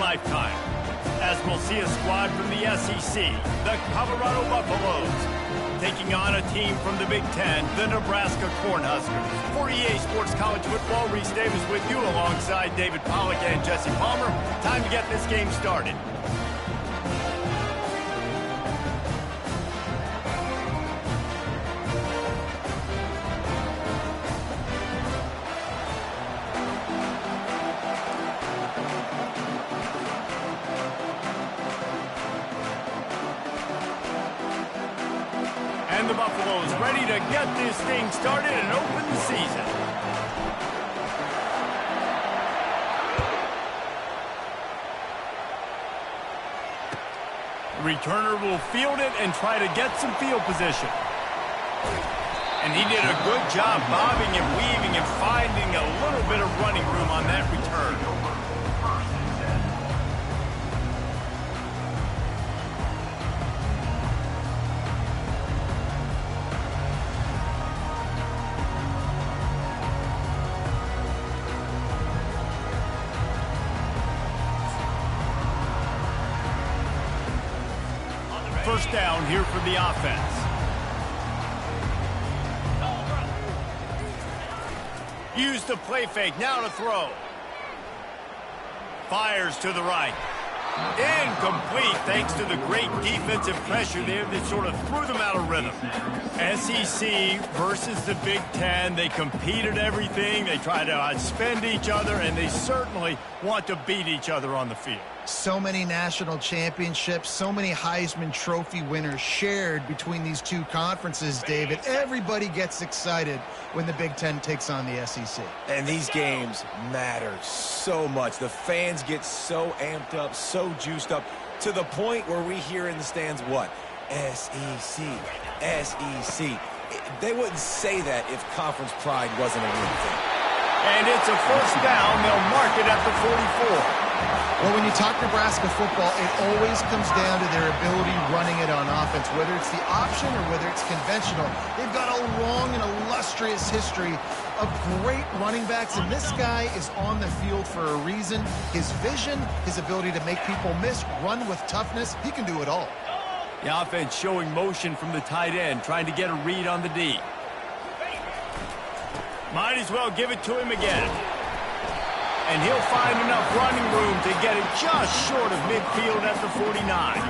lifetime, as we'll see a squad from the SEC, the Colorado Buffaloes, taking on a team from the Big Ten, the Nebraska Cornhuskers. For EA Sports College Football, Reese Davis with you alongside David Pollack and Jesse Palmer. Time to get this game started. And the Buffaloes ready to get this thing started and open the season. The returner will field it and try to get some field position. And he did a good job bobbing and weaving and finding a little bit of running room on that return. First down here for the offense. Use the play fake, now to throw. Fires to the right. Incomplete thanks to the great defensive pressure there that sort of threw them out of rhythm. SEC versus the Big Ten, they compete at everything. They try to outspend each other, and they certainly want to beat each other on the field. So many national championships, so many Heisman Trophy winners shared between these two conferences, David. Everybody gets excited when the Big Ten takes on the SEC. And these games matter so much. The fans get so amped up, so juiced up, to the point where we hear in the stands what? SEC, SEC. They wouldn't say that if conference pride wasn't a real thing. And it's a first down. They'll mark it at the 44. Well, when you talk Nebraska football, it always comes down to their ability running it on offense, whether it's the option or whether it's conventional. They've got a long and illustrious history of great running backs, and this guy is on the field for a reason. His vision, his ability to make people miss, run with toughness, he can do it all. The offense showing motion from the tight end, trying to get a read on the D. Might as well give it to him again. And he'll find enough running room to get it just short of midfield at the 49.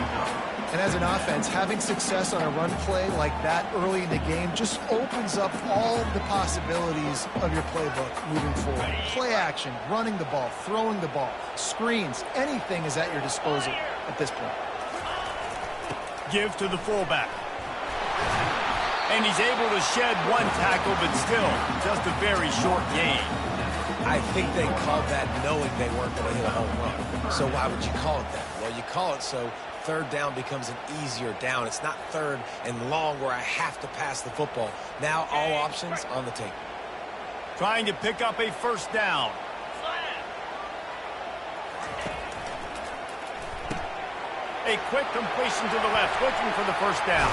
And as an offense, having success on a run play like that early in the game just opens up all the possibilities of your playbook moving forward. Play action, running the ball, throwing the ball, screens, anything is at your disposal at this point. Give to the fullback. And he's able to shed one tackle, but still just a very short gain. I think they called that knowing they weren't going to hit a home run. So why would you call it that? Well, you call it so third down becomes an easier down. It's not third and long where I have to pass the football. Now all options on the table. Trying to pick up a first down. A quick completion to the left, looking for the first down.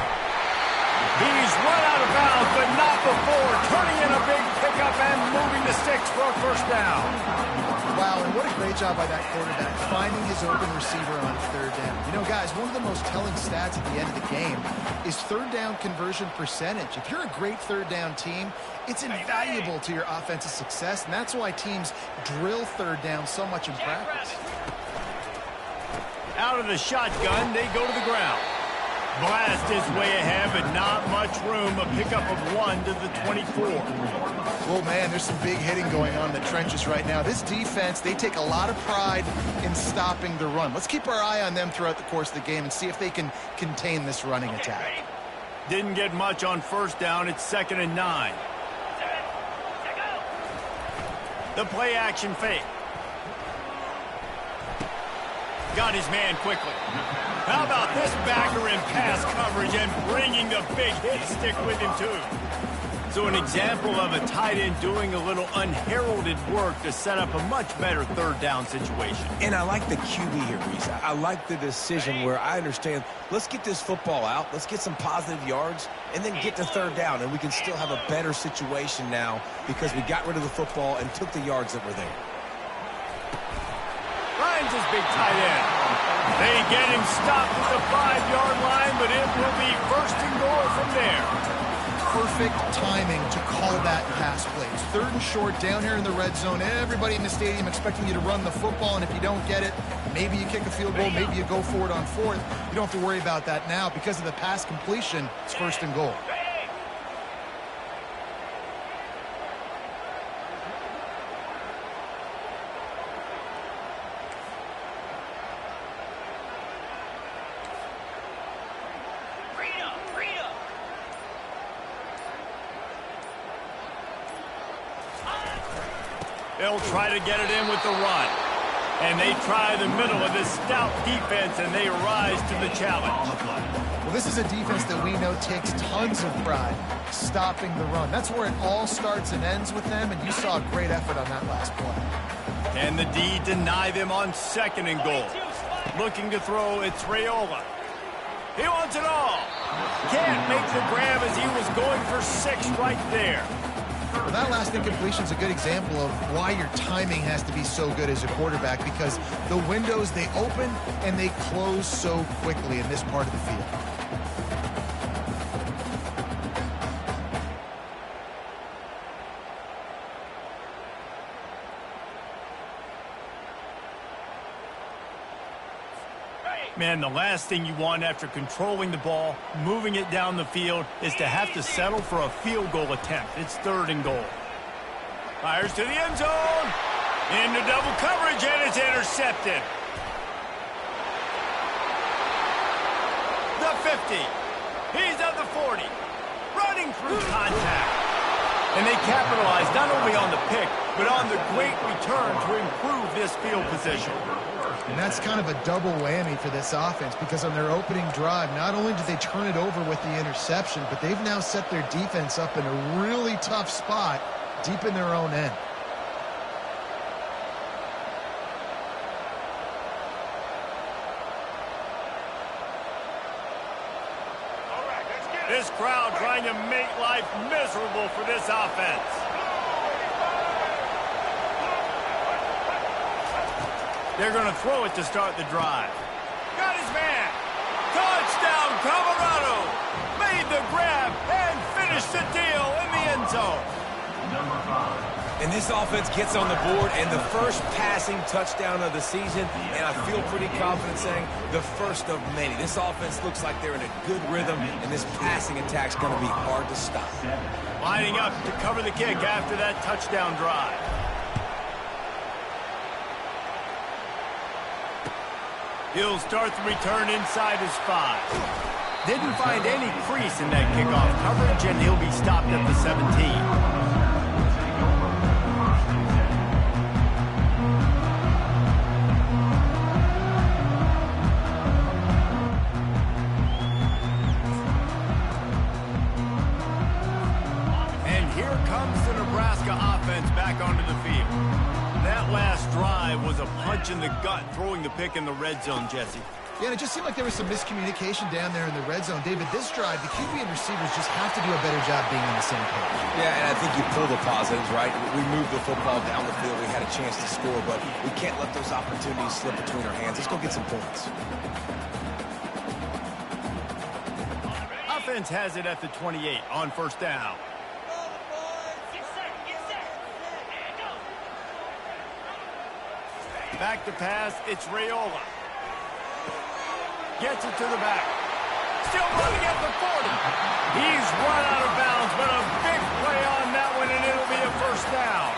He's run out of bounds, but not before turning in a big pickup and moving the sticks for a first down. Wow, and what a great job by that quarterback, finding his open receiver on third down. You know, guys, one of the most telling stats at the end of the game is third down conversion percentage. If you're a great third down team, it's invaluable to your offensive success, and that's why teams drill third down so much in practice. Out of the shotgun, they go to the ground. Blast is way ahead, but not much room. A pickup of 1 to the 24. Well, man, there's some big hitting going on in the trenches right now. This defense, they take a lot of pride in stopping the run. Let's keep our eye on them throughout the course of the game and see if they can contain this running attack. Didn't get much on first down. It's 2nd and 9. The play action fake. Got his man quickly. How about this backer in pass coverage and bringing the big hit stick with him, too? So an example of a tight end doing a little unheralded work to set up a much better third down situation. And I like the QB here, Reese. I like the decision where I understand, let's get this football out, let's get some positive yards, and then get to third down, and we can still have a better situation now because we got rid of the football and took the yards that were there. Trying finds his big tight end. They get him stopped at the 5-yard line, but it will be first and goal from there. Perfect timing to call that pass play. It's 3rd and short down here in the red zone. Everybody in the stadium expecting you to run the football, and if you don't get it, maybe you kick a field goal, maybe you go for it on 4th. You don't have to worry about that now. Because of the pass completion, it's first and goal. They'll try to get it in with the run. And they try the middle of this stout defense, and they rise to the challenge. Well, this is a defense that we know takes tons of pride stopping the run. That's where it all starts and ends with them, and you saw a great effort on that last play. Can the D deny them on 2nd and goal? Looking to throw, it's Raiola. He wants it all. Can't make the grab as he was going for 6 right there. Well, that last incompletion is a good example of why your timing has to be so good as a quarterback, because the windows, they open and they close so quickly in this part of the field. Man, the last thing you want after controlling the ball, moving it down the field, is to have to settle for a field goal attempt. It's 3rd and goal. Fires to the end zone. Into double coverage, and it's intercepted. The 50. He's at the 40. Running through contact. And they capitalize not only on the pick, but on the great return to improve this field position. And that's kind of a double whammy for this offense, because on their opening drive, not only did they turn it over with the interception, but they've now set their defense up in a really tough spot deep in their own end. This crowd trying to make life miserable for this offense. They're going to throw it to start the drive. Got his man. Touchdown, Colorado. Made the grab and finished the deal in the end zone. And this offense gets on the board, and the first passing touchdown of the season, and I feel pretty confident saying the first of many. This offense looks like they're in a good rhythm, and this passing attack's going to be hard to stop. Lining up to cover the kick after that touchdown drive. He'll start the return inside his 5. Didn't find any crease in that kickoff coverage, and he'll be stopped at the 17. Back onto the field. That last drive was a punch in the gut, throwing the pick in the red zone, Jesse. Yeah, and it just seemed like there was some miscommunication down there in the red zone. David, this drive, the QB and receivers just have to do a better job being on the same page. Yeah, and I think you pull the positives, right? We moved the football down the field. We had a chance to score, but we can't let those opportunities slip between our hands. Let's go get some points. Offense has it at the 28 on 1st down. Back to pass, it's Raiola. Gets it to the back. Still running at the 40. He's run out of bounds, but a big play on that one, and it'll be a 1st down.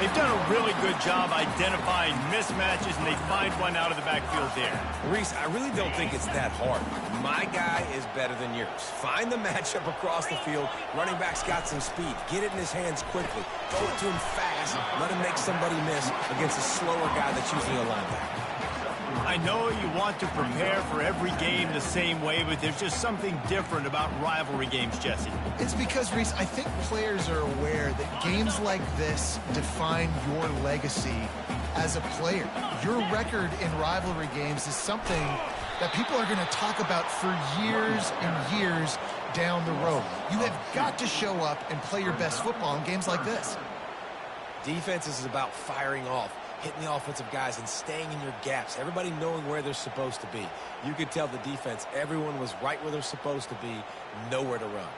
They've done a really good job identifying mismatches, and they find one out of the backfield there. Reese, I really don't think it's that hard. My guy is better than yours. Find the matchup across the field. Running back's got some speed. Get it in his hands quickly. Throw it to him fast. Let him make somebody miss against a slower guy that's usually a linebacker. I know you want to prepare for every game the same way, but there's just something different about rivalry games, Jesse. It's because, Reese, I think players are aware that games like this define your legacy as a player. Your record in rivalry games is something that people are going to talk about for years and years down the road. You have got to show up and play your best football in games like this. Defense is about firing off hitting the offensive guys and staying in your gaps, everybody knowing where they're supposed to be. You could tell the defense, everyone was right where they're supposed to be, nowhere to run.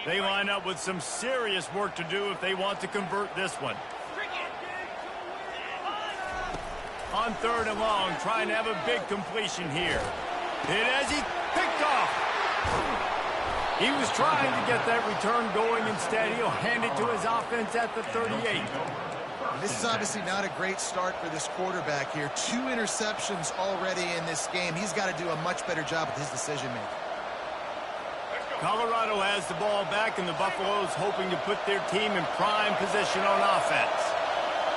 They line up with some serious work to do if they want to convert this one. On 3rd and long, trying to have a big completion here. Hit as he picked off. He was trying to get that return going. Instead, he'll hand it to his offense at the 38. This is obviously not a great start for this quarterback here. 2 interceptions already in this game. He's got to do a much better job with his decision-making. Colorado has the ball back, and the Buffaloes hoping to put their team in prime position on offense.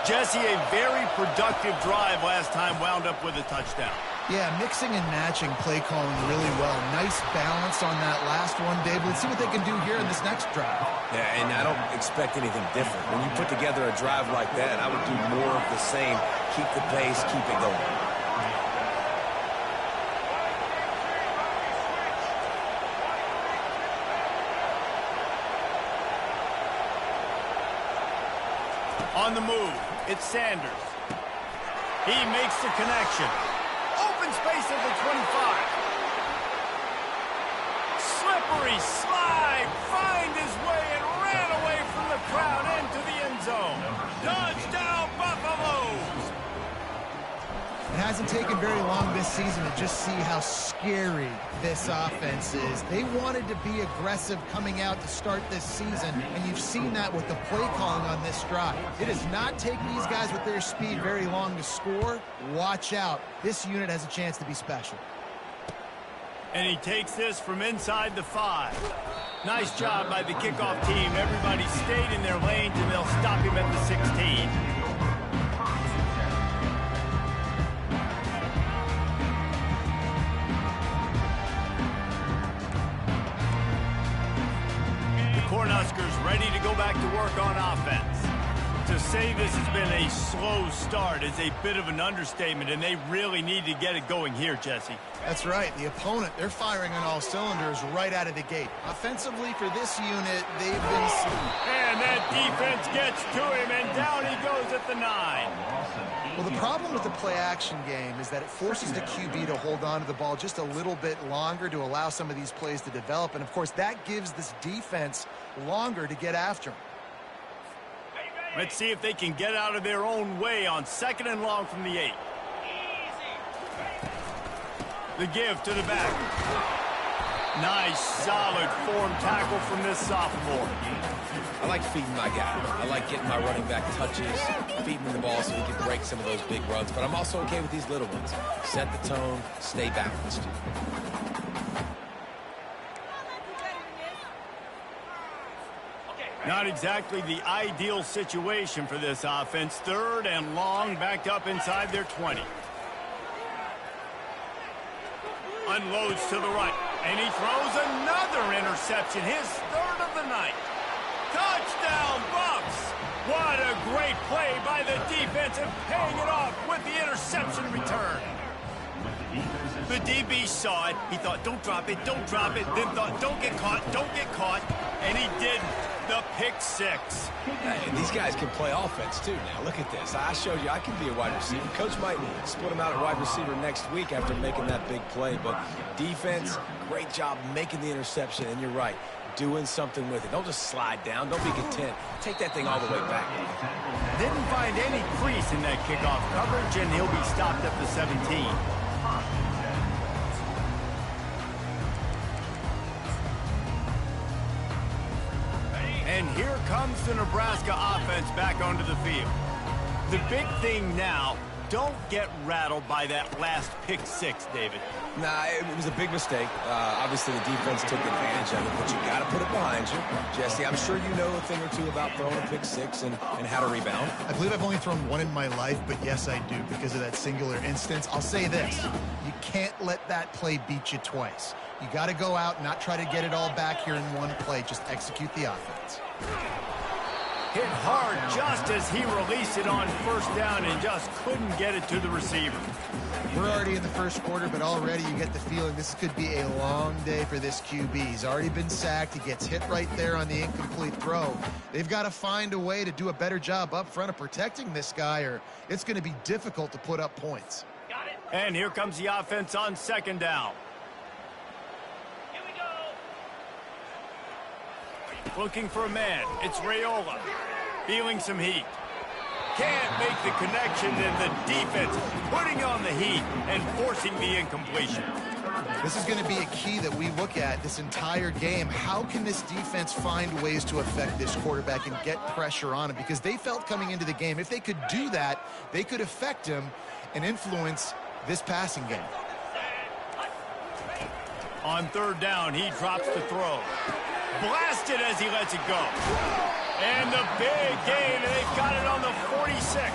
Jesse, a very productive drive last time, wound up with a touchdown. Yeah, mixing and matching play calling really well. Nice balance on that last one, Dave. Let's see what they can do here in this next drive. Yeah, and I don't expect anything different. When you put together a drive like that, I would do more of the same. Keep the pace, keep it going. On the move, it's Sanders. He makes the connection. Open space at the 25. Slippery slide, find his way and ran away from the crowd into the end zone. Touchdown, Buffaloes! It hasn't taken very long this season to just see how scary this offense is. They wanted to be aggressive coming out to start this season, and you've seen that with the play calling on this drive. It does not take these guys with their speed very long to score. Watch out. This unit has a chance to be special. And he takes this from inside the 5. Nice job by the kickoff team. Everybody stayed in their lanes, and they'll stop him at the 16. Cornhuskers ready to go back to work on offense. To say this has been a slow start is a bit of an understatement, and they really need to get it going here, Jesse. That's right. The opponent, they're firing on all cylinders right out of the gate. Offensively, for this unit, they've been sleep. And that defense gets to him, and down he goes at the 9. Well, the problem with the play-action game is that it forces the QB to hold on to the ball just a little bit longer to allow some of these plays to develop. And, of course, that gives this defense longer to get after him. Let's see if they can get out of their own way on 2nd and long from the 8. The give to the back. Nice, solid form tackle from this sophomore. I like feeding my guy. I like getting my running back touches, feeding him the ball so he can break some of those big runs. But I'm also okay with these little ones. Set the tone, stay balanced. Not exactly the ideal situation for this offense. 3rd and long, backed up inside their 20. Unloads to the right, and he throws another interception, his 3rd of the night. Touchdown, Buffs! What a great play by the defense and paying it off with the interception return. The DB saw it. He thought, don't drop it, then thought, don't get caught, and he didn't. The pick 6. Hey, these guys can play offense, too, now. Look at this. I showed you I can be a wide receiver. Coach might split him out at wide receiver next week after making that big play. But defense, great job making the interception. And you're right, doing something with it. Don't just slide down. Don't be content. Take that thing all the way back. Didn't find any crease in that kickoff coverage, and he'll be stopped at the 17. And here comes the Nebraska offense back onto the field. The big thing now, don't get rattled by that last pick 6, David. Nah, it was a big mistake. Obviously, the defense took advantage of it, but you got to put it behind you. Jesse, I'm sure you know a thing or two about throwing a pick 6 and how to rebound. I believe I've only thrown one in my life, but yes, I do because of that singular instance. I'll say this. You can't let that play beat you twice. You got to go out and not try to get it all back here in one play. Just execute the offense. Hit hard just as he released it on 1st down and just couldn't get it to the receiver. We're already in the first quarter, but already you get the feeling this could be a long day for this QB. He's already been sacked. He gets hit right there on the incomplete throw. They've got to find a way to do a better job up front of protecting this guy, or it's going to be difficult to put up points. And here comes the offense on second down. Here we go. Looking for a man. It's Raiola. Feeling some heat. Can't make the connection, and the defense putting on the heat and forcing the incompletion. This is going to be a key that we look at this entire game. How can this defense find ways to affect this quarterback and get pressure on him? Because they felt coming into the game, if they could do that, they could affect him and influence this passing game. On third down, he drops the throw. Blasted as he lets it go. And the big gain, and they've got it on the 46.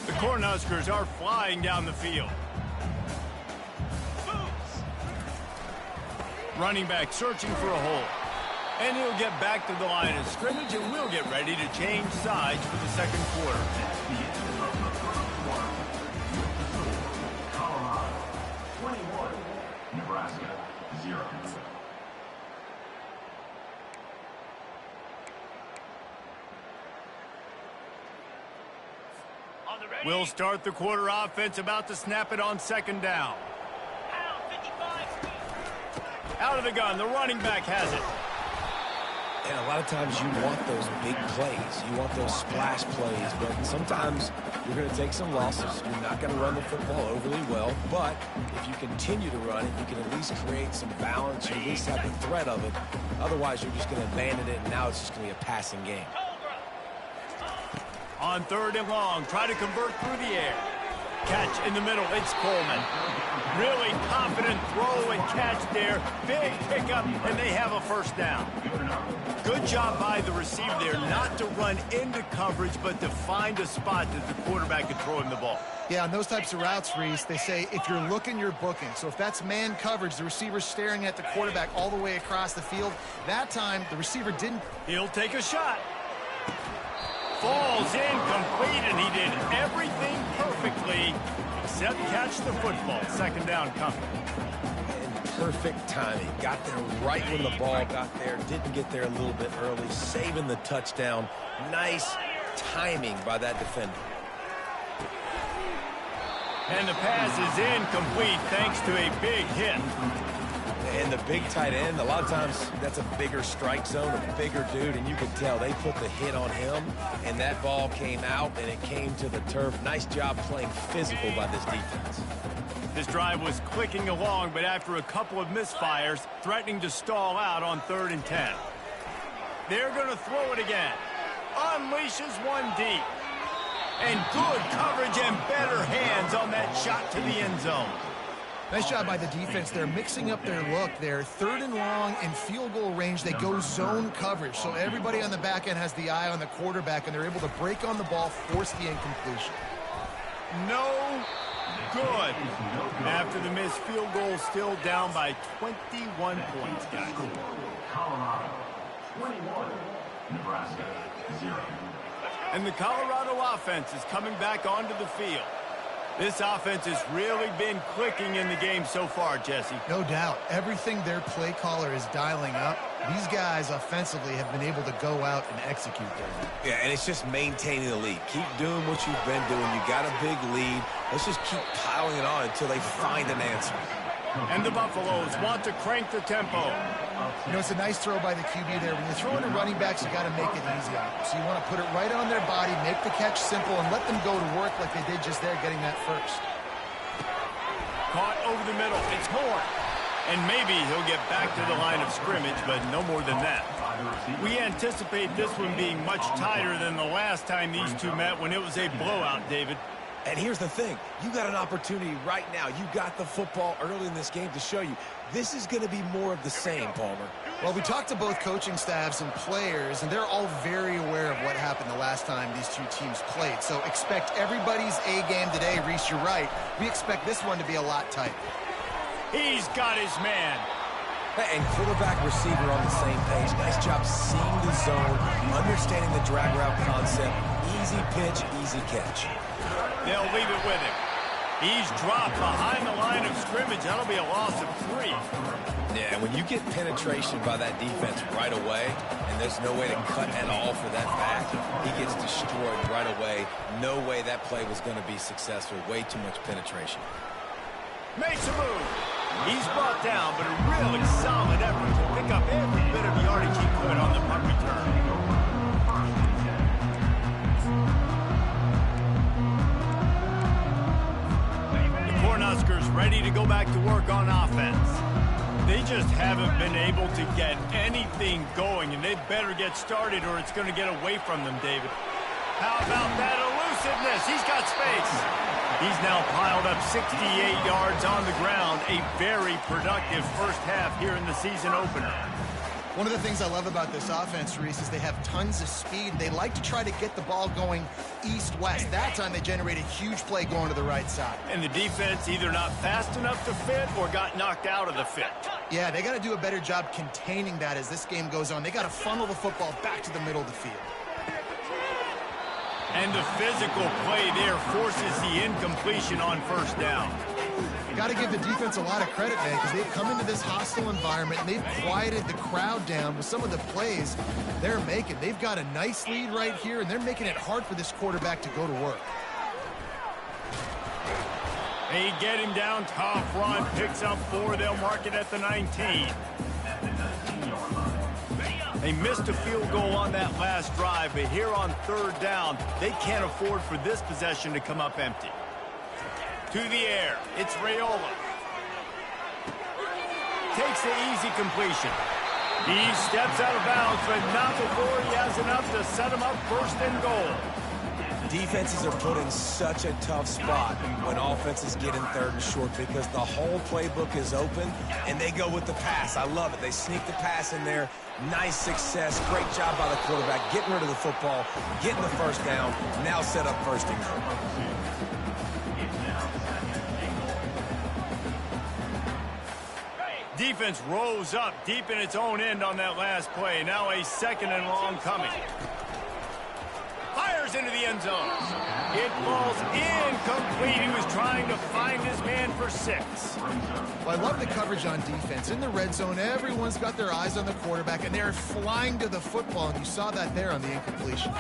The Cornhuskers are flying down the field. Running back searching for a hole. And he'll get back to the line of scrimmage, and we'll get ready to change sides for the second quarter. Colorado 21, Nebraska 0. We'll start the quarter offense, about to snap it on second down. Out of the gun, the running back has it. And a lot of times you want those big plays. You want those splash plays. But sometimes you're going to take some losses. You're not going to run the football overly well. But if you continue to run it, you can at least create some balance. You at least have the threat of it. Otherwise, you're just going to abandon it, and now it's just going to be a passing game. On third and long, try to convert through the air. Catch in the middle, it's Coleman. Really confident throw and catch there. Big pickup, and they have a first down. Good job by the receiver there, not to run into coverage, but to find a spot that the quarterback could throw him the ball. Yeah, on those types of routes, Reese, they say if you're looking, you're booking. So if that's man coverage, the receiver's staring at the quarterback all the way across the field. That time, the receiver didn't. He'll take a shot. Falls incomplete, and he did everything perfectly except catch the football. Second down coming. And perfect timing. Got there right when the ball got there. Didn't get there a little bit early. Saving the touchdown. Nice timing by that defender. And the pass is incomplete thanks to a big hit. And the big tight end, a lot of times that's a bigger strike zone, a bigger dude, and you can tell they put the hit on him, and that ball came out, and it came to the turf. Nice job playing physical by this defense. This drive was clicking along, but after a couple of misfires, threatening to stall out on 3rd and 10. They're going to throw it again. Unleashes one deep. And good coverage and better hands on that shot to the end zone. Nice job by the defense. They're mixing up their look. They're 3rd and long in field goal range. They go zone coverage. So everybody on the back end has the eye on the quarterback, and they're able to break on the ball, force the incompletion. No good. After the missed field goal, still down by 21 points, guys. Colorado 21, Nebraska 0. And the Colorado offense is coming back onto the field. This offense has really been clicking in the game so far, Jesse. No doubt. Everything their play caller is dialing up, these guys offensively have been able to go out and execute there. Yeah, and it's just maintaining the lead. Keep doing what you've been doing. You got a big lead. Let's just keep piling it on until they find an answer. And the Buffaloes want to crank the tempo. You know, it's a nice throw by the QB there. When you're throwing to running backs, you got to make it easy on them. So you want to put it right on their body, make the catch simple, and let them go to work like they did just there, getting that first. Caught over the middle. It's Horn. And maybe he'll get back to the line of scrimmage, but no more than that. We anticipate this one being much tighter than the last time these two met when it was a blowout, David. And here's the thing. You got an opportunity right now. You got the football early in this game to show you. This is going to be more of the same, Palmer. Well, we talked to both coaching staffs and players, and they're all very aware of what happened the last time these two teams played. So expect everybody's A game today. Reese, you're right. We expect this one to be a lot tighter. He's got his man. And quarterback, receiver on the same page. Nice job seeing the zone, understanding the drag route concept. Easy pitch, easy catch. They'll leave it with him. He's dropped behind the line of scrimmage. That'll be a loss of 3. Yeah, when you get penetration by that defense right away, and there's no way to cut at all for that back, he gets destroyed right away. No way that play was going to be successful. Way too much penetration. Makes a move. He's brought down, but a really solid effort to pick up every bit of yardage he could on the punt return. The Cornhuskers ready to go back to work on offense. They just haven't been able to get anything going, and they better get started or it's going to get away from them, David. How about that elusiveness? He's got space. He's now piled up 68 yards on the ground. A very productive first half here in the season opener. One of the things I love about this offense, Reese, is they have tons of speed. They like to try to get the ball going east-west. That time they generated a huge play going to the right side. And the defense either not fast enough to fit or got knocked out of the fit. Yeah, they got to do a better job containing that as this game goes on. They got to funnel the football back to the middle of the field. And the physical play there forces the incompletion on first down. Got to give the defense a lot of credit, man, because they've come into this hostile environment and they've quieted the crowd down with some of the plays they're making. They've got a nice lead right here, and they're making it hard for this quarterback to go to work. They get him down, tough run, picks up 4. They'll mark it at the 19. They missed a field goal on that last drive, but here on third down, they can't afford for this possession to come up empty. To the air, it's Raiola. Takes the easy completion. He steps out of bounds, but not before he has enough to set him up first and goal. Defenses are put in such a tough spot when offenses get in third and short because the whole playbook is open, and they go with the pass. I love it. They sneak the pass in there. Nice success. Great job by the quarterback getting rid of the football, getting the first down, now set up first and goal. Defense rose up deep in its own end on that last play. Now a second and long coming. Fires into the end zone. It falls incomplete. He was trying to find his man for 6. Well, I love the coverage on defense. In the red zone, everyone's got their eyes on the quarterback, and they're flying to the football, and you saw that there on the incompletion.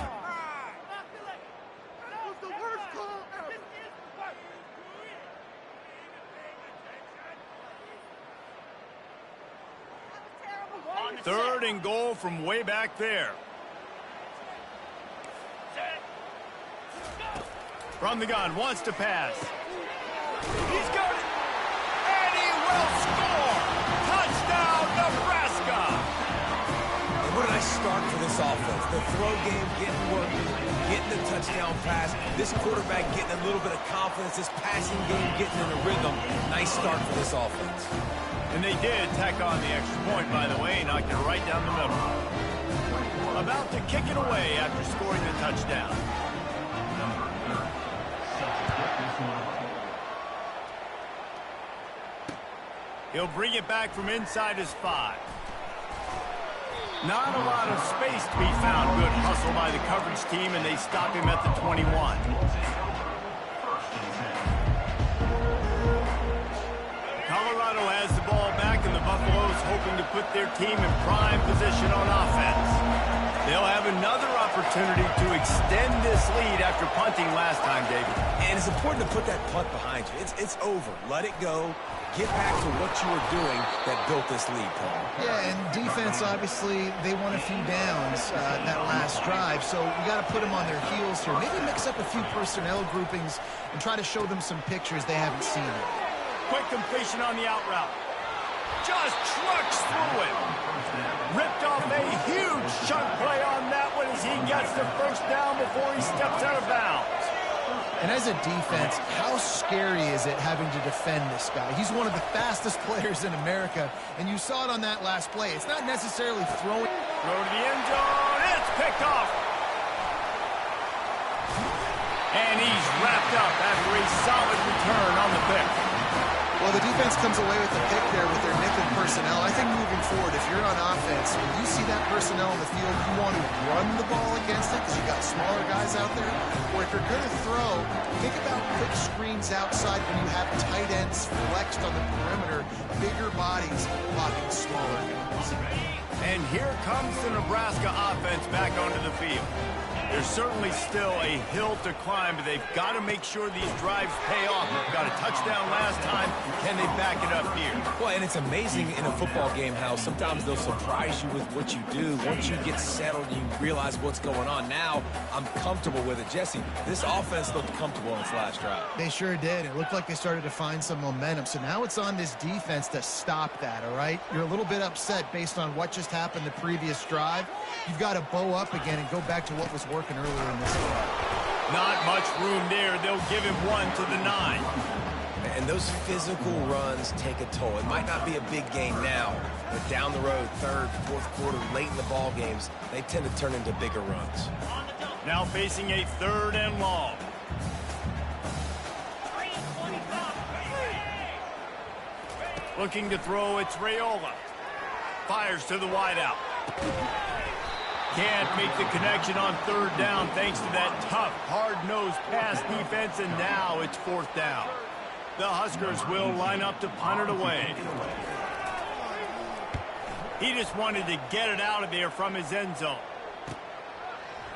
Third and goal from way back there. From the gun, wants to pass. He's got it. And he will score. Touchdown, Nebraska. And what a nice start for this offense. The throw game getting working, getting the touchdown pass. This quarterback getting a little bit of confidence. This passing game getting in a rhythm. Nice start for this offense. And they did tack on the extra point, by the way, knocked it right down the middle. About to kick it away after scoring the touchdown. He'll bring it back from inside his 5. Not a lot of space to be found. Good hustle by the coverage team, and they stop him at the 21. Colorado has the ball back, and the Buffaloes hoping to put their team in prime position on offense. They'll have another opportunity to extend this lead after punting last time, David. And it's important to put that punt behind you. It's over. Let it go. Get back to what you were doing that built this lead, Paul. Yeah, and defense, obviously, they won a few downs that last drive, so we got to put them on their heels here. Maybe mix up a few personnel groupings and try to show them some pictures they haven't seen yet. Quick completion on the out route. Just trucks through it. Ripped off a huge chunk play on that one as he gets the first down before he steps out of bounds. And as a defense, how scary is it having to defend this guy? He's one of the fastest players in America, and you saw it on that last play. It's not necessarily throwing. Throw to the end zone. It's picked off. And he's wrapped up after a solid return on the pick. Well, the defense comes away with the pick there with their nickel personnel. I think moving forward, if you're on offense, when you see that personnel on the field, you want to run the ball against it because you got smaller guys out there. Or if you're going to throw, think about quick screens outside when you have tight ends flexed on the perimeter, bigger bodies blocking smaller guys. And here comes the Nebraska offense back onto the field. There's certainly still a hill to climb, but they've got to make sure these drives pay off. Got a touchdown last time. Can they back it up here? Well, and it's amazing in a football game how sometimes they'll surprise you with what you do. Once you get settled, you realize what's going on. Now, I'm comfortable with it. Jesse, this offense looked comfortable in its last drive. They sure did. It looked like they started to find some momentum. So now it's on this defense to stop that, all right? You're a little bit upset based on what just happened the previous drive. You've got to bow up again and go back to what was working earlier in this game. Not much room there. They'll give him 1 to the 9. And those physical runs take a toll. It might not be a big gain now, but down the road, third, fourth quarter, late in the ball games, they tend to turn into bigger runs. Now facing a 3rd and long. Looking to throw, it's Raiola. Fires to the wideout. Can't make the connection on 3rd down thanks to that tough, hard-nosed pass defense, and now it's 4th down. The Huskers will line up to punt it away. He just wanted to get it out of there from his end zone.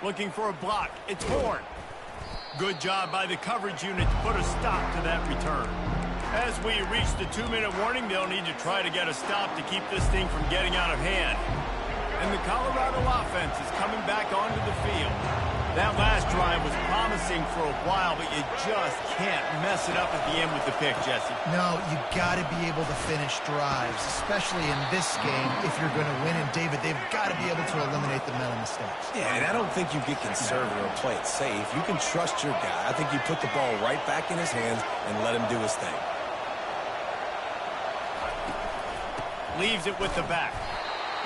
Looking for a block. It's Horn. Good job by the coverage unit to put a stop to that return. As we reach the 2-minute warning, they'll need to try to get a stop to keep this thing from getting out of hand. And the Colorado offense is coming back onto the field. That last drive was promising for a while, but you just can't mess it up at the end with the pick, Jesse. No, you got to be able to finish drives, especially in this game if you're going to win. And, David, they've got to be able to eliminate the mental mistakes. Yeah, and I don't think you get conservative or play it safe. You can trust your guy. I think you put the ball right back in his hands and let him do his thing. Leaves it with the back.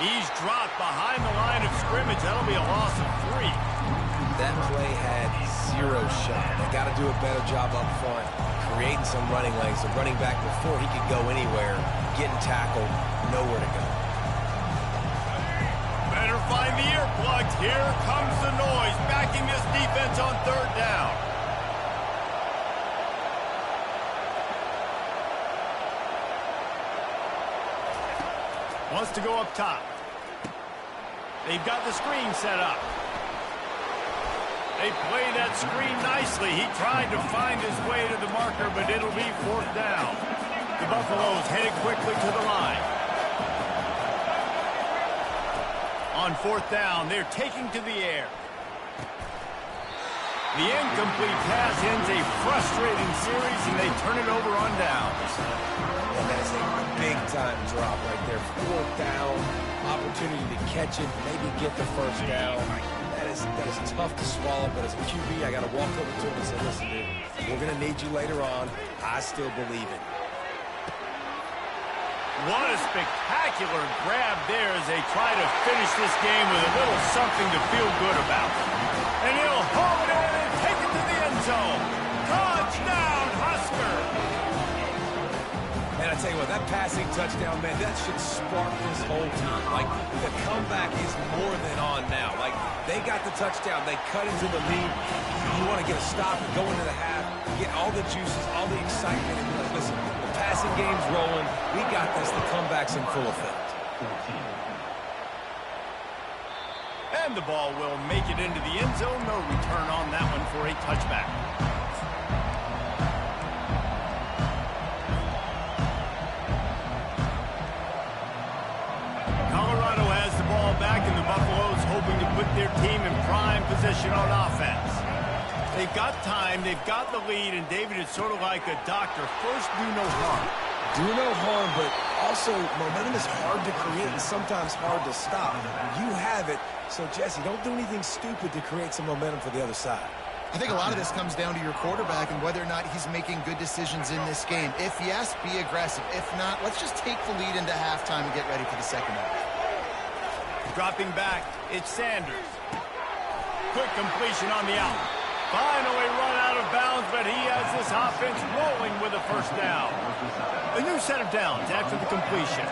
He's dropped behind the line of scrimmage. That'll be a loss of 3. That play had 0 shot. They got to do a better job up front, creating some running lanes. The running back, before he could go anywhere, getting tackled, nowhere to go. Better find the earplugs. Here comes the noise, backing this defense on 3rd down. Wants to go up top. They've got the screen set up. They play that screen nicely. He tried to find his way to the marker, but it'll be 4th down. The Buffaloes headed quickly to the line. On 4th down, they're taking to the air. The incomplete pass ends a frustrating series, and they turn it over on downs. And that is a big-time drop right there. 4th down, opportunity to catch it, maybe get the 1st down. That is tough to swallow, but as a QB, I got to walk over to him and say, listen, dude, we're going to need you later on. I still believe it. What a spectacular grab there as they try to finish this game with a little something to feel good about. And he'll haul it in and take it to the end zone. Touchdown, Husker! And I tell you what, that passing touchdown, man, that should spark this whole team. Like, the comeback is more than on now. Like, they got the touchdown. They cut into the lead. You want to get a stop and go into the half, get all the juices, all the excitement, and be like, listen, the passing game's rolling. We got this. The comeback's in full effect. And the ball will make it into the end zone. No return on that one for a touchback. Colorado has the ball back, and the Buffaloes hoping to put their team in prime position on offense. They've got time, they've got the lead, and David is sort of like a doctor. First, do no harm. Do no harm, but also momentum is hard to create and sometimes hard to stop. You have it, so Jesse, don't do anything stupid to create some momentum for the other side. I think a lot of this comes down to your quarterback and whether or not he's making good decisions in this game. If yes, be aggressive. If not, let's just take the lead into halftime and get ready for the second half. Dropping back, it's Sanders. Quick completion on the out. Finally run out of bounds, but he has this offense rolling with a first down. A new set of downs after the completion.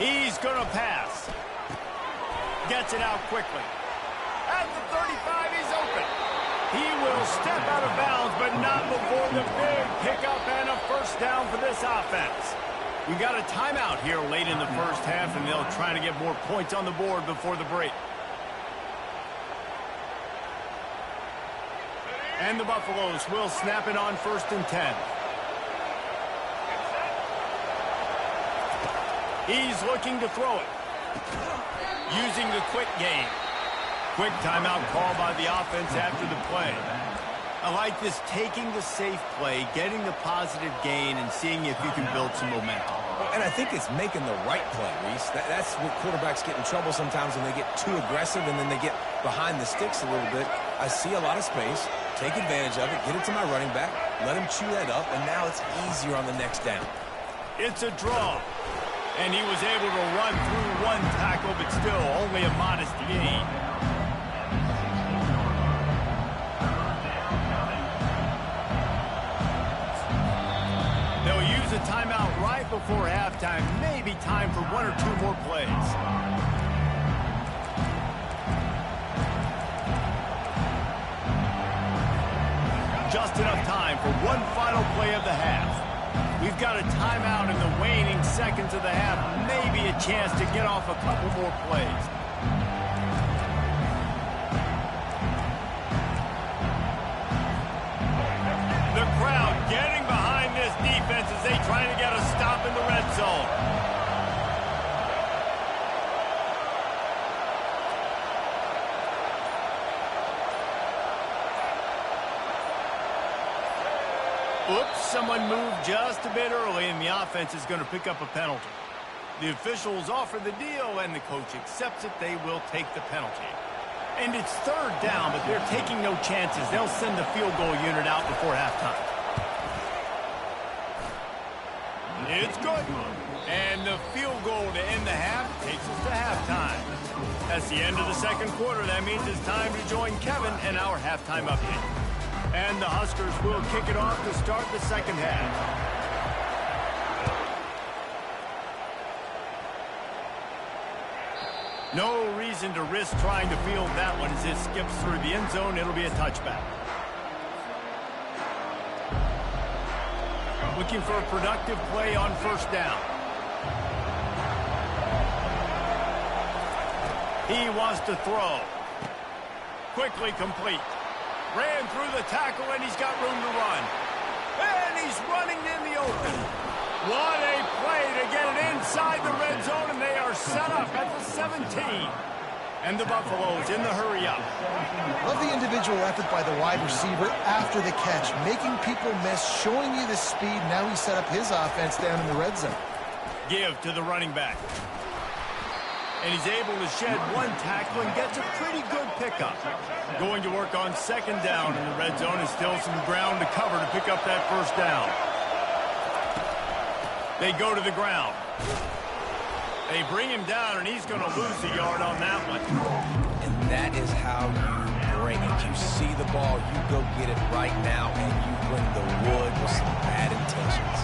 He's going to pass. Gets it out quickly. At the 35, he's open. He will step out of bounds, but not before the big pickup and a first down for this offense. We got a timeout here late in the first half, and they'll try to get more points on the board before the break. And the Buffaloes will snap it on 1st and 10. He's looking to throw it. Using the quick game. Quick timeout call by the offense after the play. I like this, taking the safe play, getting the positive gain, and seeing if you can build some momentum. And I think it's making the right play, Reese. That's what quarterbacks get in trouble sometimes when they get too aggressive and then they get behind the sticks a little bit. I see a lot of space. Take advantage of it. Get it to my running back. Let him chew that up, and now it's easier on the next down. It's a draw. And he was able to run through one tackle, but still only a modest gain. They'll use a timeout right before halftime. Maybe time for 1 or 2 more plays. Just enough time for one final play of the half. We've got a timeout in the waning seconds of the half. Maybe a chance to get off a couple more plays. The crowd getting behind this defense as they try to get a stop in the red zone. Oops, someone moved just a bit early, and the offense is going to pick up a penalty. The officials offer the deal, and the coach accepts it. They will take the penalty. And it's 3rd down, but they're taking no chances. They'll send the field goal unit out before halftime. It's good. And the field goal to end the half takes us to halftime. That's the end of the second quarter. That means it's time to join Kevin and our halftime update. And the Huskers will kick it off to start the second half. No reason to risk trying to field that one as it skips through the end zone. It'll be a touchback. Looking for a productive play on 1st down. He wants to throw. Quickly complete. Ran through the tackle, and he's got room to run. And he's running in the open. What a play to get it inside the red zone, and they are set up at the 17. And the Buffaloes in the hurry-up. Love the individual effort by the wide receiver after the catch, making people miss, showing you the speed. Now he's set up his offense down in the red zone. Give to the running back. And he's able to shed one tackle and gets a pretty good pickup. Going to work on 2nd down in the red zone, and still some ground to cover to pick up that 1st down. They go to the ground. They bring him down, and he's going to lose a yard on that one. And that is how you bring it. You see the ball, you go get it right now, and you bring the wood with some bad intentions.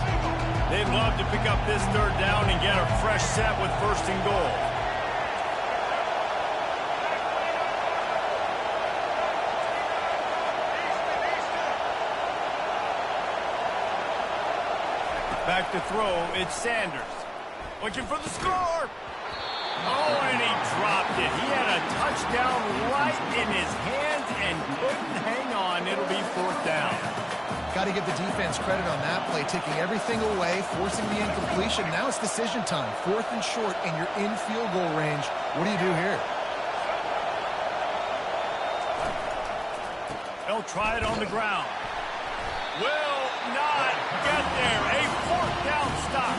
They'd love to pick up this 3rd down and get a fresh set with 1st and goal. Back to throw, it's Sanders. Looking for the score. Oh, and he dropped it. He had a touchdown right in his hands and couldn't hang on. It'll be 4th down. Got to give the defense credit on that play, taking everything away, forcing the incompletion. Now it's decision time. 4th and short, and you're in field goal range. What do you do here? They'll try it on the ground. Will not get there. A 4th down stop.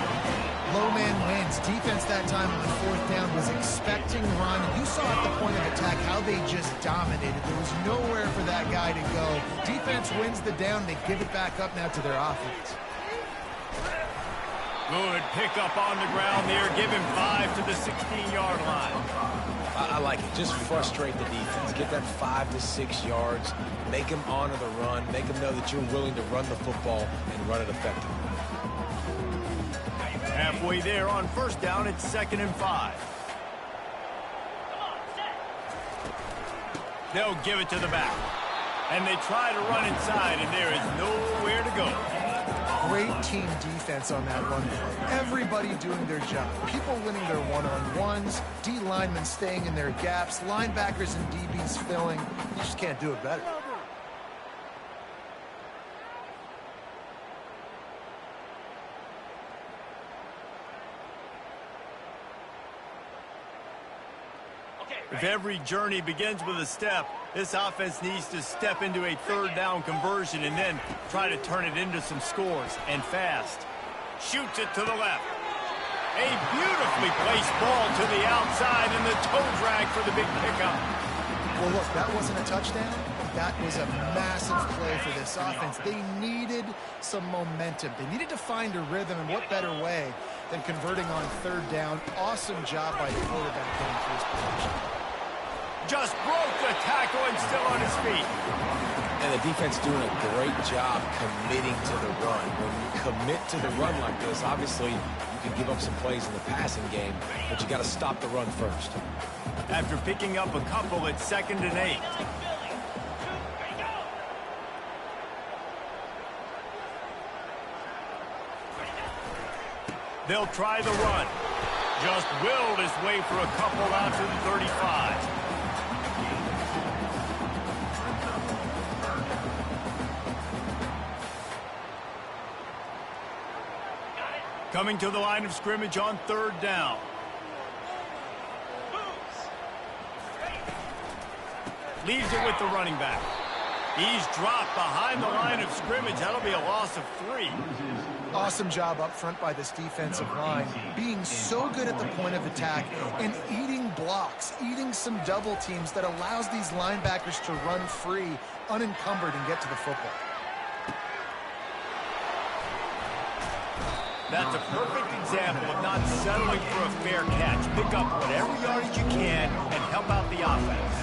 Low man wins. Defense that time on fourth down was expecting run. You saw at the point of attack how they just dominated. There was nowhere for that guy to go. Defense wins the down. They give it back up now to their offense. Good pickup on the ground there. Give him 5 to the 16-yard line. I like it. Just frustrate the defense. Get that 5 to 6 yards. Make them honor the run. Make them know that you're willing to run the football and run it effectively. Halfway there on first down, it's 2nd and 5. They'll give it to the back. And they try to run inside, and there is nowhere to go. Great team defense on that run play. Everybody doing their job. People winning their one-on-ones, D linemen staying in their gaps, linebackers and DBs filling. You just can't do it better. If every journey begins with a step, this offense needs to step into a third down conversion and then try to turn it into some scores, and fast. Shoots it to the left. A beautifully placed ball to the outside, and the toe drag for the big pickup. Well, look, that wasn't a touchdown. That was a massive play for this offense. They needed some momentum. They needed to find a rhythm, and what better way than converting on third down. Awesome job by the quarterback getting through his protection. Just broke the tackle and still on his feet. And the defense doing a great job committing to the run. When you commit to the run like this, obviously you can give up some plays in the passing game, but you got to stop the run first. After picking up a couple, it's 2nd and 8. They'll try the run. Just willed his way for a couple out to the 35. Coming to the line of scrimmage on third down. Leaves it with the running back. He's dropped behind the line of scrimmage. That'll be a loss of 3. Awesome job up front by this defensive line, being so good at the point of attack and eating blocks, eating some double teams that allows these linebackers to run free, unencumbered, and get to the football. That's a perfect example of not settling for a fair catch. Pick up whatever yardage you can and help out the offense.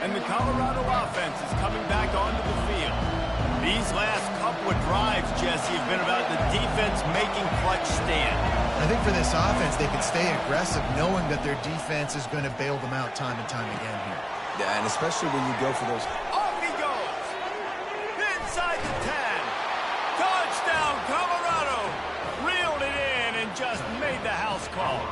And the Colorado offense is coming back onto the field. These last couple of drives, Jesse, have been about the defense making clutch stand. I think for this offense, they can stay aggressive knowing that their defense is going to bail them out time and time again here. Yeah, and especially when you go for those. Off he goes! Inside the 10. Touchdown, Colorado! Reeled it in and just made the house call.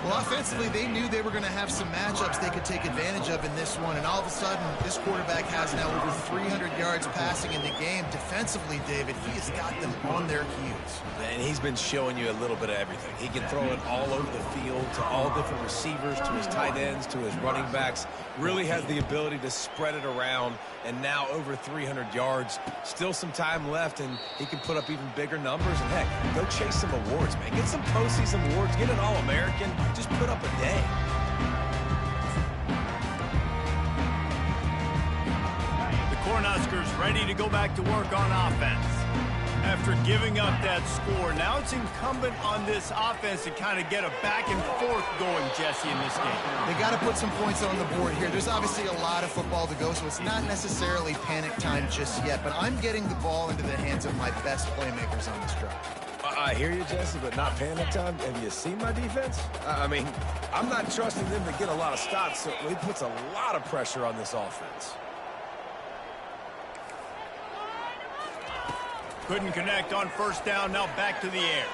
Well, offensively, they knew they were going to have some matchups they could take advantage of in this one, and all of a sudden, this quarterback has now over 300 yards passing in the game. Defensively, David, he has got them on their heels. And he's been showing you a little bit of everything. He can throw it all over the field to all different receivers, to his tight ends, to his running backs. Really has the ability to spread it around, and now over 300 yards. Still some time left, and he can put up even bigger numbers. And, heck, go chase some awards, man. Get some postseason awards. Get an All-American. Just put up a day. The Cornhuskers ready to go back to work on offense. After giving up that score, now it's incumbent on this offense to kind of get a back and forth going, Jesse, in this game. They got to put some points on the board here. There's obviously a lot of football to go, so it's not necessarily panic time just yet, but I'm getting the ball into the hands of my best playmakers on this drive. I hear you, Jesse, but not panic time. Have you seen my defense? I mean, I'm not trusting them to get a lot of stops, so it puts a lot of pressure on this offense. Couldn't connect on first down, now back to the air.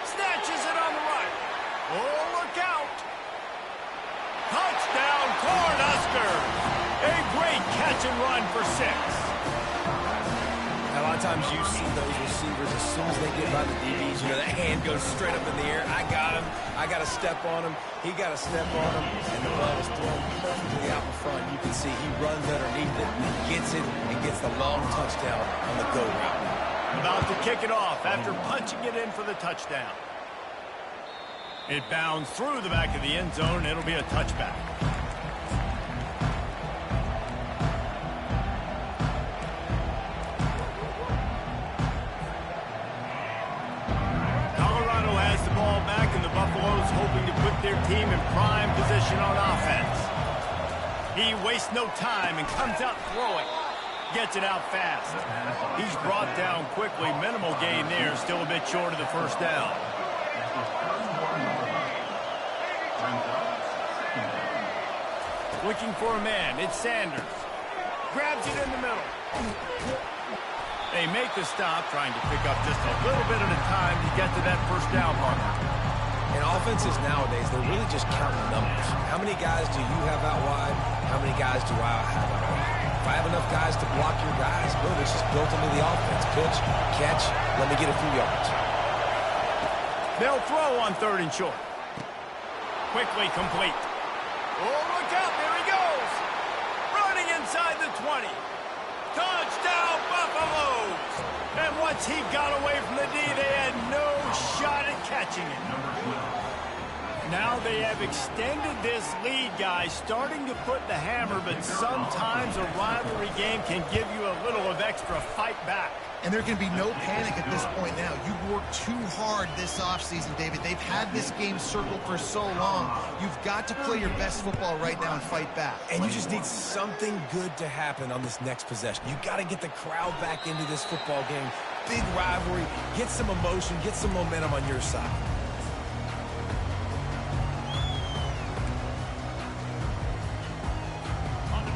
Snatches it on the right. Oh, look out. Touchdown, Cornhuskers. A great catch and run for 6. Now, I'll times you see those receivers, as soon as they get by the DBs, you know, that hand goes straight up in the air. I got him. I got to step on him. He got to step on him. And the ball is thrown perfectly out in front. You can see he runs underneath it, gets it, and gets the long touchdown on the go route. About to kick it off after punching it in for the touchdown. It bounds through the back of the end zone. It'll be a touchback. Colorado has the ball back, and the Buffaloes hoping to put their team in prime position on offense. He wastes no time and comes out throwing. Gets it out fast. He's brought down quickly. Minimal gain there. Still a bit short of the first down. Looking for a man. It's Sanders. Grabs it in the middle. They make the stop, trying to pick up just a little bit at a time to get to that first down marker. And offenses nowadays, they're really just counting numbers. How many guys do you have out wide? How many guys do I have out wide? If I have enough guys to block your guys, boom, it's just built into the offense. Pitch, catch, let me get a few yards. They'll throw on 3rd and short. Quickly complete. Oh, look out, there he goes. Running inside the 20. Touchdown, Buffaloes. And once he got away from the D, they had no shot at catching it. Now they have extended this lead, guys, starting to put the hammer, but sometimes a rivalry game can give you a little of extra fight back. And there can be no panic at this point now. You worked too hard this offseason, David. They've had this game circled for so long. You've got to play your best football right now and fight back. And you just need something good to happen on this next possession. You got to get the crowd back into this football game. Big rivalry. Get some emotion. Get some momentum on your side.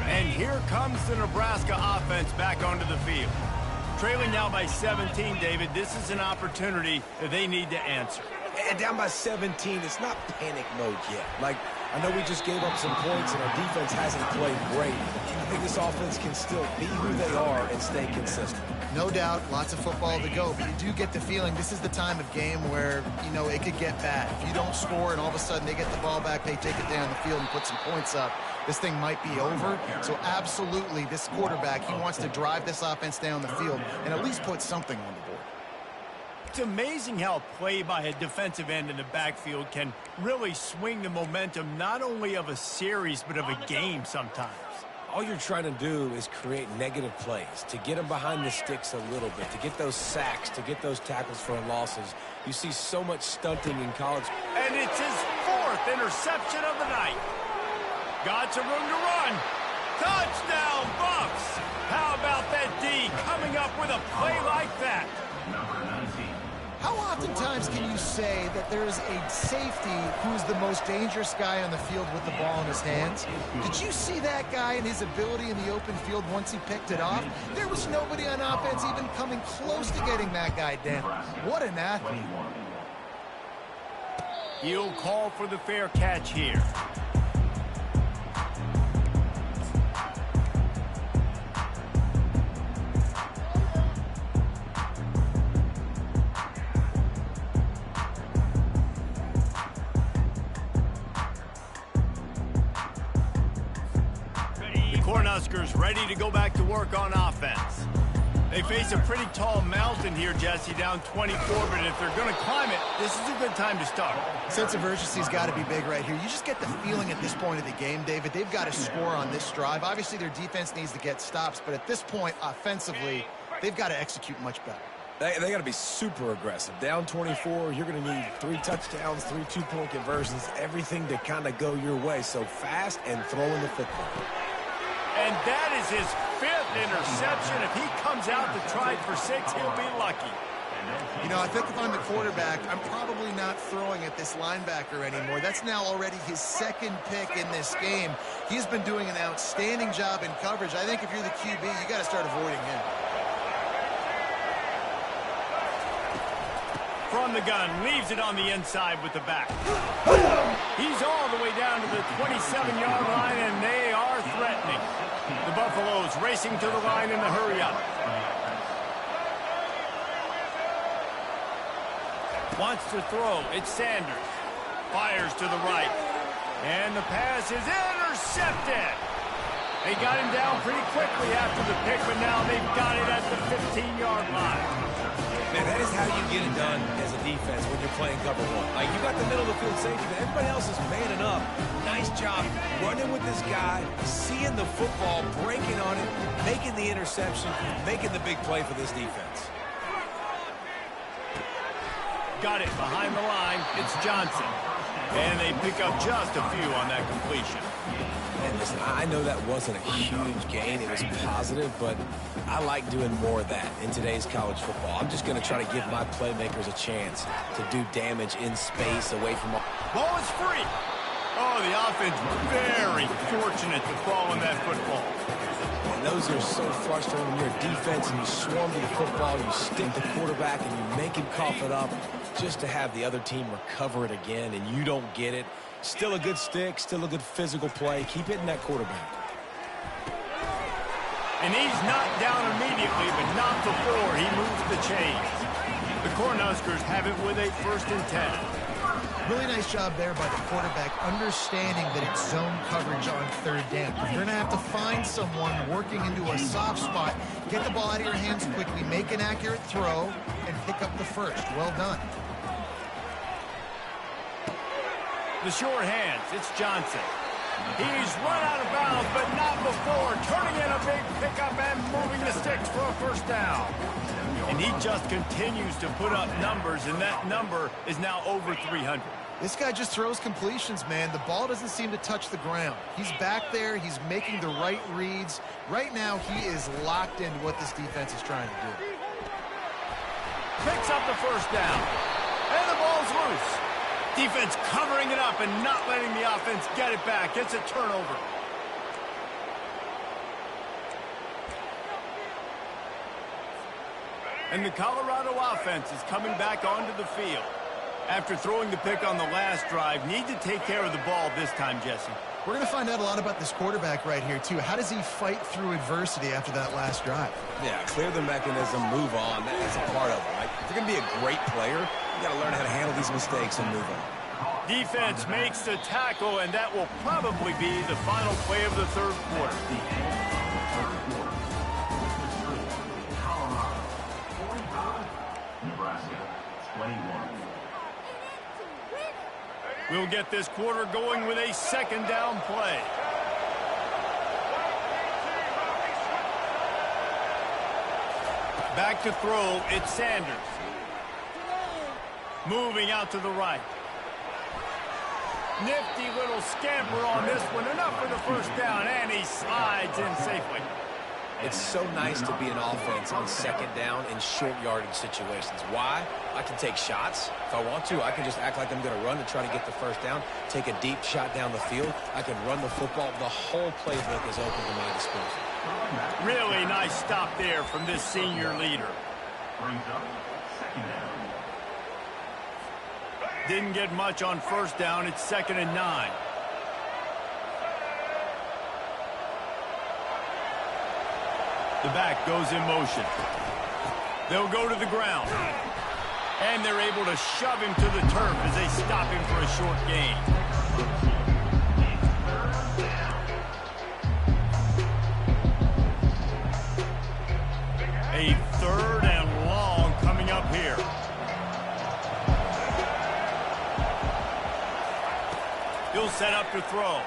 And here comes the Nebraska offense back onto the field. Trailing now by 17, David. This is an opportunity that they need to answer. And down by 17, it's not panic mode yet. Like, I know we just gave up some points and our defense hasn't played great. I think this offense can still be who they are and stay consistent. No doubt, lots of football to go, but you do get the feeling this is the time of game where, you know, it could get bad. If you don't score and all of a sudden they get the ball back, they take it down the field and put some points up, this thing might be over. So absolutely, this quarterback, he wants to drive this offense down the field and at least put something on the board. It's amazing how play by a defensive end in the backfield can really swing the momentum not only of a series but of a game sometimes. All you're trying to do is create negative plays, to get them behind the sticks a little bit, to get those sacks, to get those tackles for losses. You see so much stunting in college. And it's his 4th interception of the night. Got some room to run. Touchdown, Buffs! How about that D coming up with a play like that? Number 19. How oftentimes can you say that there's a safety who's the most dangerous guy on the field with the ball in his hands? Did you see that guy and his ability in the open field once he picked it off? There was nobody on offense even coming close to getting that guy down. What an athlete. He'll call for the fair catch here. Cornhuskers ready to go back to work on offense. They face a pretty tall mountain here, Jesse, down 24, but if they're going to climb it, this is a good time to start. Sense of urgency's got to be big right here. You just get the feeling at this point of the game, David, they've got to score on this drive. Obviously, their defense needs to get stops, but at this point, offensively, they've got to execute much better. They got to be super aggressive. Down 24, you're going to need 3 touchdowns, 3 2-point conversions, everything to kind of go your way. So fast and throwing the football. And that is his 5th interception. If he comes out to try for 6, he'll be lucky. You know, I think if I'm the quarterback, I'm probably not throwing at this linebacker anymore. That's now already his 2nd pick in this game. He's been doing an outstanding job in coverage. I think if you're the QB, you got to start avoiding him. From the gun, leaves it on the inside with the back. He's all the way down to the 27-yard line, and they are threatening. The Buffaloes racing to the line in the hurry-up. Wants to throw. It's Sanders. Fires to the right. And the pass is intercepted. They got him down pretty quickly after the pick, but now they've got it at the 15-yard line. Man, that is how you get it done as a defense when you're playing cover one. Like, you got the middle of the field safety, but everybody else is manning up. Nice job running with this guy, seeing the football, breaking on it, making the interception, making the big play for this defense. Got it behind the line. It's Johnson. And they pick up just a few on that completion. And listen, I know that wasn't a huge gain. It was positive, but I like doing more of that in today's college football. I'm just going to try to give my playmakers a chance to do damage in space away from all. Ball is free. Oh, the offense very fortunate to fall on that football. And those are so frustrating when you're a defense and you swarm to the football, you stick the quarterback, and you make him cough it up just to have the other team recover it again, and you don't get it. Still a good stick, still a good physical play. Keep hitting that quarterback. And he's knocked down immediately, but not before he moves the chains. The Cornhuskers have it with a 1st and 10. Really nice job there by the quarterback, understanding that it's zone coverage on 3rd down. You're going to have to find someone working into a soft spot, get the ball out of your hands quickly, make an accurate throw, and pick up the 1st. Well done. The short hands, it's Johnson. He's run out of bounds, but not before. Turning in a big pickup and moving the sticks for a 1st down. And he just continues to put up numbers, and that number is now over 300. This guy just throws completions, man. The ball doesn't seem to touch the ground. He's back there. He's making the right reads. Right now, he is locked into what this defense is trying to do. Picks up the 1st down. And the ball's loose. Defense covering it up and not letting the offense get it back. It's a turnover. And the Colorado offense is coming back onto the field. After throwing the pick on the last drive, need to take care of the ball this time, Jesse. We're going to find out a lot about this quarterback right here, too. How does he fight through adversity after that last drive? Yeah, clear the mechanism, move on. That's a part of it, right? If you're going to be a great player, you got to learn how to handle these mistakes and move on. Defense makes the tackle, and that will probably be the final play of the 3rd quarter. Colorado 45, Nebraska 21. We'll get this quarter going with a 2nd down play. Back to throw, it's Sanders. Moving out to the right. Nifty little scamper on this one. Enough for the 1st down, and he slides in safely. It's so nice to be an offense on 2nd down in short yardage situations. Why? I can take shots. If I want to, I can just act like I'm going to run to try to get the 1st down, take a deep shot down the field. I can run the football. The whole playbook is open to my disposal. Really nice stop there from this senior leader. Brings up 2nd down. Didn't get much on 1st down. It's 2nd and 9. The back goes in motion. They'll go to the ground. And they're able to shove him to the turf as they stop him for a short gain. A 3rd and long coming up here. He'll set up to throw.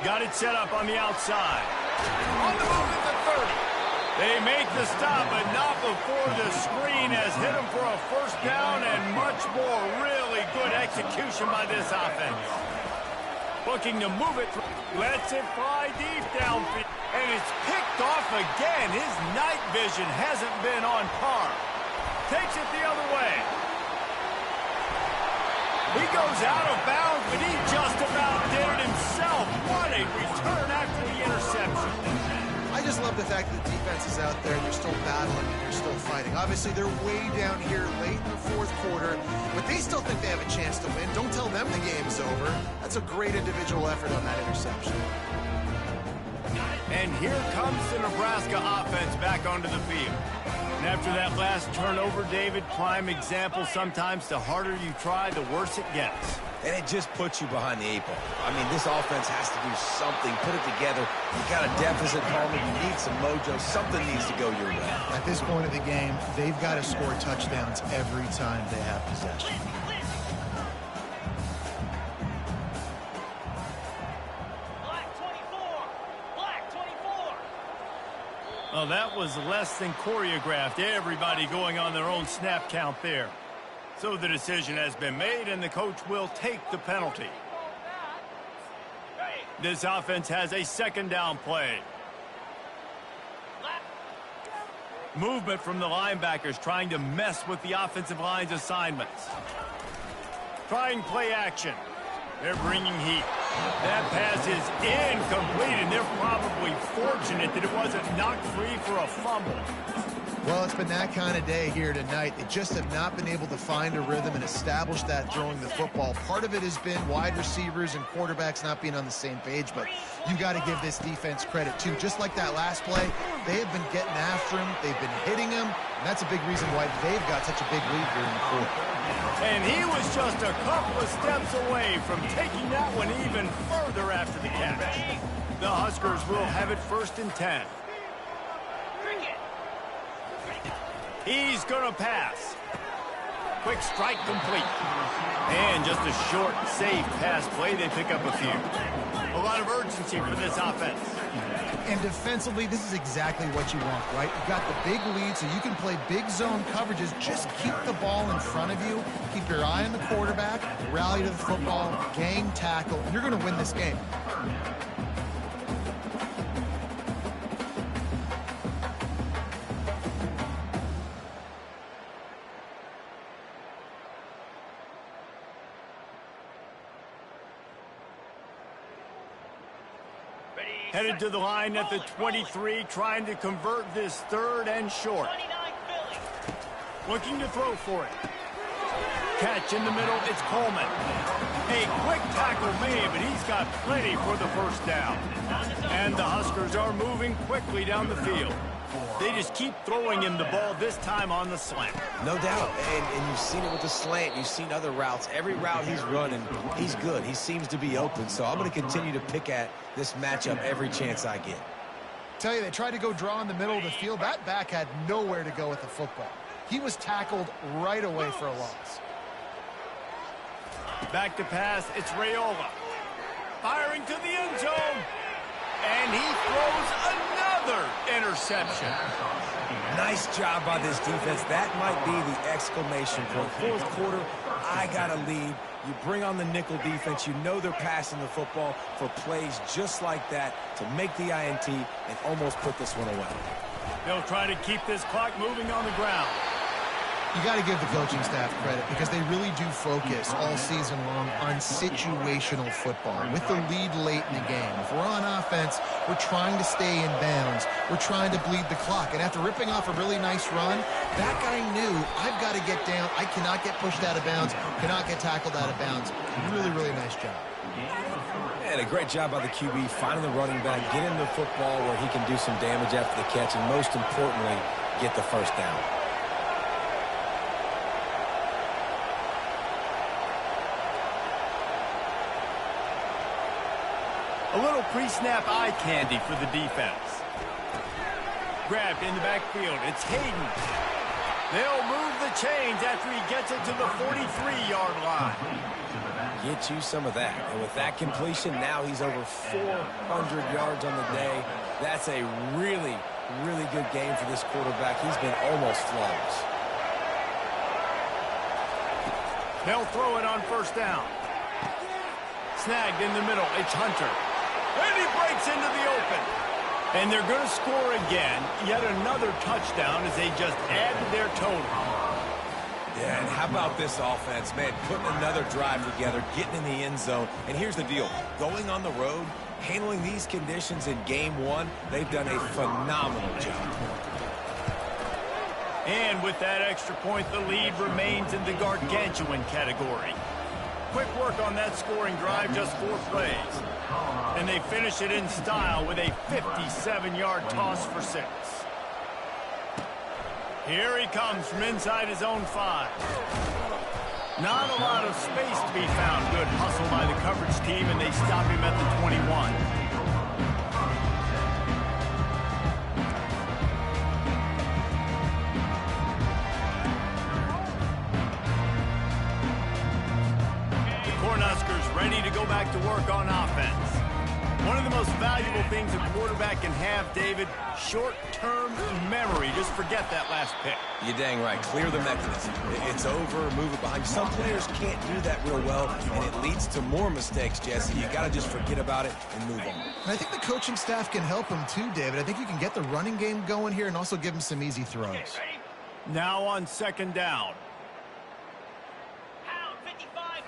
Got it set up on the outside. On the move at the 30. They make the stop, but not before the screen has hit him for a 1st down and much more. Really good execution by this offense. Looking to move it. Lets it fly deep downfield. And it's picked off again. His night vision hasn't been on par. Takes it the other way. He goes out of bounds, but he just about did it himself. What a return after the interception. I just love the fact that the defense is out there. They're still battling and they're still fighting. Obviously, they're way down here late in the 4th quarter, but they still think they have a chance to win. Don't tell them the game's over. That's a great individual effort on that interception. Got it. And here comes the Nebraska offense back onto the field. And after that last turnover, David, prime example, sometimes the harder you try, the worse it gets. And it just puts you behind the 8 ball. I mean, this offense has to do something, put it together. You got a deficit, Palmer. You need some mojo. Something needs to go your way. At this point of the game, they've got to score touchdowns every time they have possession. Oh, that was less than choreographed. Everybody going on their own snap count there. So the decision has been made, and the coach will take the penalty. This offense has a second down play. Movement from the linebackers trying to mess with the offensive line's assignments. Trying play action. They're bringing heat. That pass is incomplete, and they're probably fortunate that it wasn't knocked free for a fumble. Well, it's been that kind of day here tonight. They just have not been able to find a rhythm and establish that throwing the football. Part of it has been wide receivers and quarterbacks not being on the same page, but you got to give this defense credit, too. Just like that last play, they have been getting after him. They've been hitting him, and that's a big reason why they've got such a big lead here in the fourth. And he was just a couple of steps away from taking that one even further after the catch. The Huskers will have it 1st and 10. He's going to pass. Quick strike complete. And just a short, safe pass play. They pick up a few. A lot of urgency for this offense. And defensively, this is exactly what you want, right? You've got the big lead, so you can play big zone coverages. Just keep the ball in front of you. Keep your eye on the quarterback. Rally to the football. Gang tackle. And you're going to win this game. Headed to the line at the 23, trying to convert this 3rd and short. Looking to throw for it. Catch in the middle, it's Coleman. A quick tackle made, but he's got plenty for the 1st down. And the Huskers are moving quickly down the field. They just keep throwing him the ball, this time on the slant. No doubt, and you've seen it with the slant. You've seen other routes. Every route he's running, he's good. He seems to be open, so I'm going to continue to pick at this matchup every chance I get. Tell you, they tried to go draw in the middle of the field. That back had nowhere to go with the football. He was tackled right away for a loss. Back to pass, it's Raiola. Firing to the end zone. And he throws another interception. Nice job by this defense. That might be the exclamation point. 4th quarter, I got a lead. You bring on the nickel defense. You know they're passing the football for plays just like that to make the INT and almost put this one away. They'll try to keep this clock moving on the ground. You got to give the coaching staff credit because they really do focus all season long on situational football with the lead late in the game. If we're on offense, we're trying to stay in bounds. We're trying to bleed the clock. And after ripping off a really nice run, that guy knew, I've got to get down. I cannot get pushed out of bounds, cannot get tackled out of bounds. Really, really nice job. And a great job by the QB finding the running back, getting the football where he can do some damage after the catch, and most importantly, get the 1st down. A little pre-snap eye candy for the defense. Grabbed in the backfield. It's Hayden. They'll move the chains after he gets it to the 43-yard line. Get you some of that. And with that completion, now he's over 400 yards on the day. That's a really, really good game for this quarterback. He's been almost flawless. They'll throw it on 1st down. Snagged in the middle. It's Hunter. And he breaks into the open. And they're going to score again. Yet another touchdown as they just add to their total. Yeah, and how about this offense, man? Putting another drive together, getting in the end zone. And here's the deal. Going on the road, handling these conditions in game 1, they've done a phenomenal job. And with that extra point, the lead remains in the gargantuan category. Quick work on that scoring drive, just 4 plays. And they finish it in style with a 57-yard toss for 6. Here he comes from inside his own 5. Not a lot of space to be found. Good hustle by the coverage team, and they stop him at the 21. The Cornhuskers ready to go back to work on offense. One of the most valuable things a quarterback can have, David, short-term memory. Just forget that last pick. You're dang right. Clear the mechanism. It's over, move it behind. Some players can't do that real well, and it leads to more mistakes, Jesse. You got to just forget about it and move on. And I think the coaching staff can help him too, David. I think you can get the running game going here and also give him some easy throws. Now on 2nd down. Pound 55.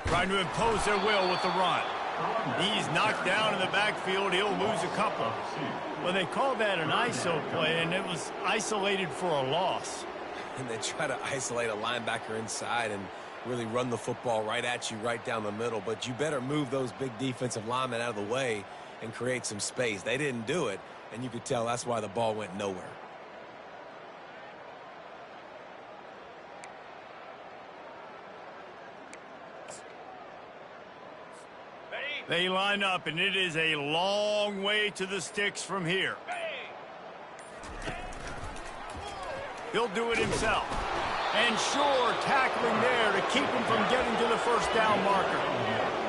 Trying to impose their will with the run. He's knocked down in the backfield. He'll lose a couple. Well, they called that an ISO play, and it was isolated for a loss. And they try to isolate a linebacker inside and really run the football right at you, right down the middle. But you better move those big defensive linemen out of the way and create some space. They didn't do it, and you could tell that's why the ball went nowhere. They line up, and it is a long way to the sticks from here. He'll do it himself. And sure, tackling there to keep him from getting to the 1st down marker.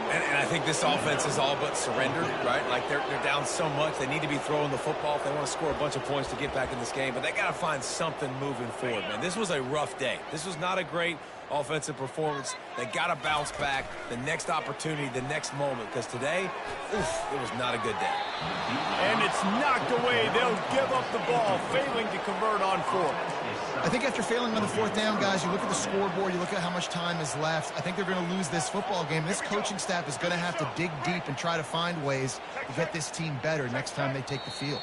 And I think this offense is all but surrendered, right? Like they're down so much, they need to be throwing the football if they want to score a bunch of points to get back in this game. But they got to find something moving forward, man. This was a rough day. This was not a great offensive performance. They got to bounce back the next opportunity, the next moment, because today, oof, it was not a good day. And it's knocked away. They'll give up the ball, failing to convert on 4th. I think after failing on the 4th down, guys, you look at the scoreboard, you look at how much time is left. I think they're going to lose this football game. This coaching staff is going to have to dig deep and try to find ways to get this team better next time they take the field.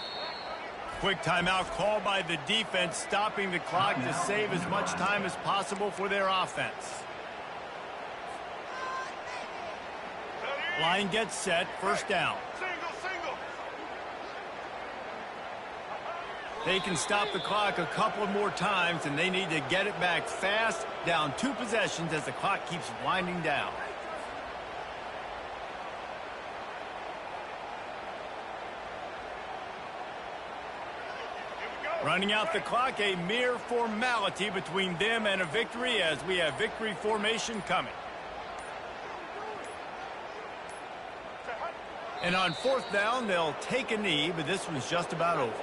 Quick timeout called by the defense, stopping the clock to save as much time as possible for their offense. Line gets set, 1st down. They can stop the clock a couple more times, and they need to get it back fast, down 2 possessions as the clock keeps winding down. Running out the clock, a mere formality between them and a victory as we have victory formation coming. And on 4th down, they'll take a knee, but this one's just about over.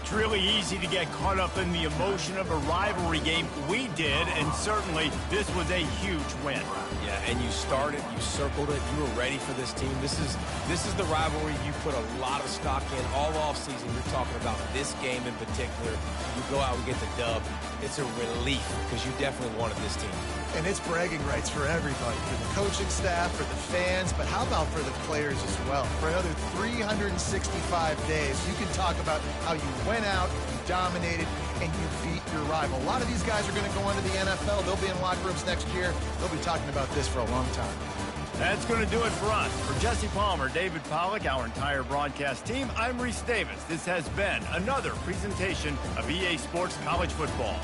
It's really easy to get caught up in the emotion of a rivalry game. We did, and certainly this was a huge win. Yeah, and you started, you circled it, you were ready for this team. This is the rivalry you put a lot of stock in all offseason. You're talking about this game in particular. You go out and get the dub. It's a relief because you definitely wanted this team. And it's bragging rights for everybody, for the coaching staff, for the fans, but how about for the players as well? For another 365 days, you can talk about how you went out, you dominated, and you beat your rival. A lot of these guys are going to go on to the NFL. They'll be in locker rooms next year. They'll be talking about this for a long time. That's going to do it for us. For Jesse Palmer, David Pollack, our entire broadcast team, I'm Reese Davis. This has been another presentation of EA Sports College Football.